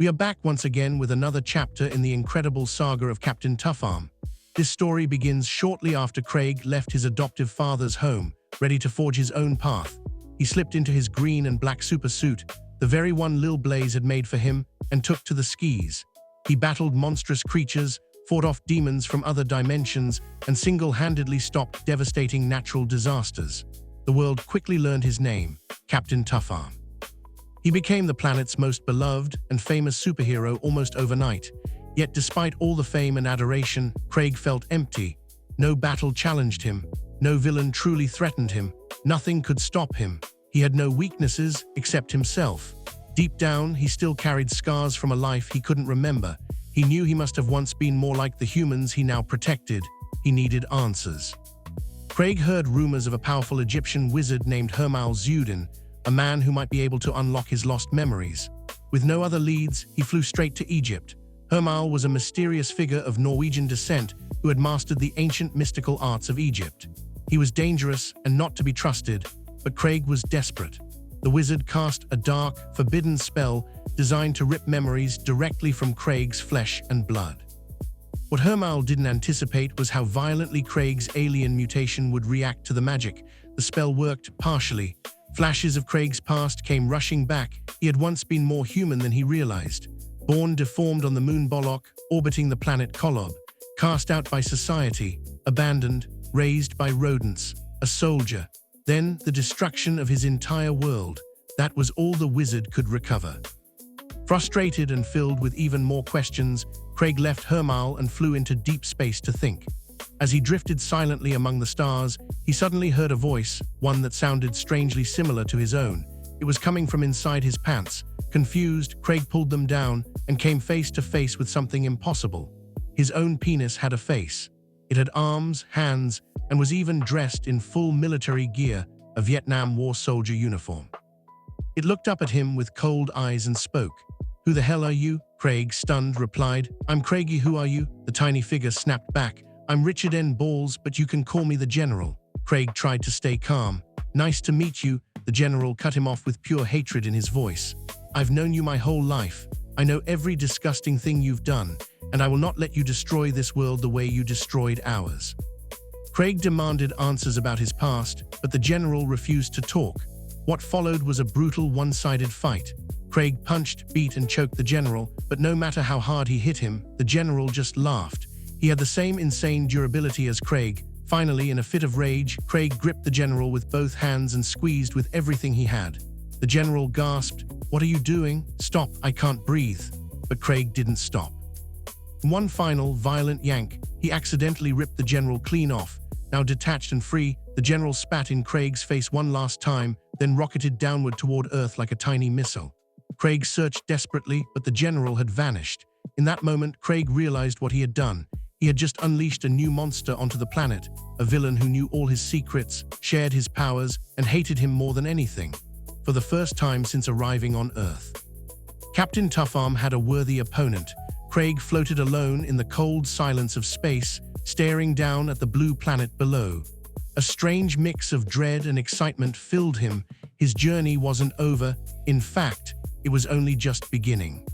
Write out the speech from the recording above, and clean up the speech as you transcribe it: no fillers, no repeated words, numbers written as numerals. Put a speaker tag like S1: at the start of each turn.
S1: We are back once again with another chapter in the incredible saga of Captain Tuffarm. This story begins shortly after Craig left his adoptive father's home, ready to forge his own path. He slipped into his green and black super suit, the very one Lil Blaze had made for him, and took to the skis. He battled monstrous creatures, fought off demons from other dimensions, and single-handedly stopped devastating natural disasters. The world quickly learned his name, Captain Tuffarm. He became the planet's most beloved and famous superhero almost overnight. Yet despite all the fame and adoration, Craig felt empty. No battle challenged him. No villain truly threatened him. Nothing could stop him. He had no weaknesses except himself. Deep down, he still carried scars from a life he couldn't remember. He knew he must have once been more like the humans he now protected. He needed answers. Craig heard rumors of a powerful Egyptian wizard named Hermal Zudin, a man who might be able to unlock his lost memories. With no other leads, he flew straight to Egypt. Hermal was a mysterious figure of Norwegian descent who had mastered the ancient mystical arts of Egypt. He was dangerous and not to be trusted, but Craig was desperate. The wizard cast a dark, forbidden spell designed to rip memories directly from Craig's flesh and blood. What Hermal didn't anticipate was how violently Craig's alien mutation would react to the magic. The spell worked partially. Flashes of Craig's past came rushing back. He had once been more human than he realized. Born deformed on the moon Bolok, orbiting the planet Kolob, cast out by society, abandoned, raised by rodents, a soldier. Then the destruction of his entire world. That was all the wizard could recover. Frustrated and filled with even more questions, Craig left Hermal and flew into deep space to think. As he drifted silently among the stars, he suddenly heard a voice, one that sounded strangely similar to his own. It was coming from inside his pants. Confused, Craig pulled them down and came face to face with something impossible. His own penis had a face. It had arms, hands, and was even dressed in full military gear, a Vietnam War soldier uniform. It looked up at him with cold eyes and spoke. "Who the hell are you?" Craig, stunned, replied. "I'm Craigie, who are you?" The tiny figure snapped back. "I'm Richard N. Bauls, but you can call me the General." Craig tried to stay calm. "Nice to meet you." The General cut him off with pure hatred in his voice. "I've known you my whole life. I know every disgusting thing you've done, and I will not let you destroy this world the way you destroyed ours." Craig demanded answers about his past, but the General refused to talk. What followed was a brutal, one-sided fight. Craig punched, beat, and choked the General, but no matter how hard he hit him, the General just laughed. He had the same insane durability as Craig. Finally, in a fit of rage, Craig gripped the General with both hands and squeezed with everything he had. The General gasped, "What are you doing? Stop, I can't breathe." But Craig didn't stop. In one final, violent yank, he accidentally ripped the General clean off. Now detached and free, the General spat in Craig's face one last time, then rocketed downward toward Earth like a tiny missile. Craig searched desperately, but the General had vanished. In that moment, Craig realized what he had done. He had just unleashed a new monster onto the planet, a villain who knew all his secrets, shared his powers, and hated him more than anything. For the first time since arriving on Earth, Captain Tuffarm had a worthy opponent. Craig floated alone in the cold silence of space, staring down at the blue planet below. A strange mix of dread and excitement filled him. His journey wasn't over. In fact, it was only just beginning.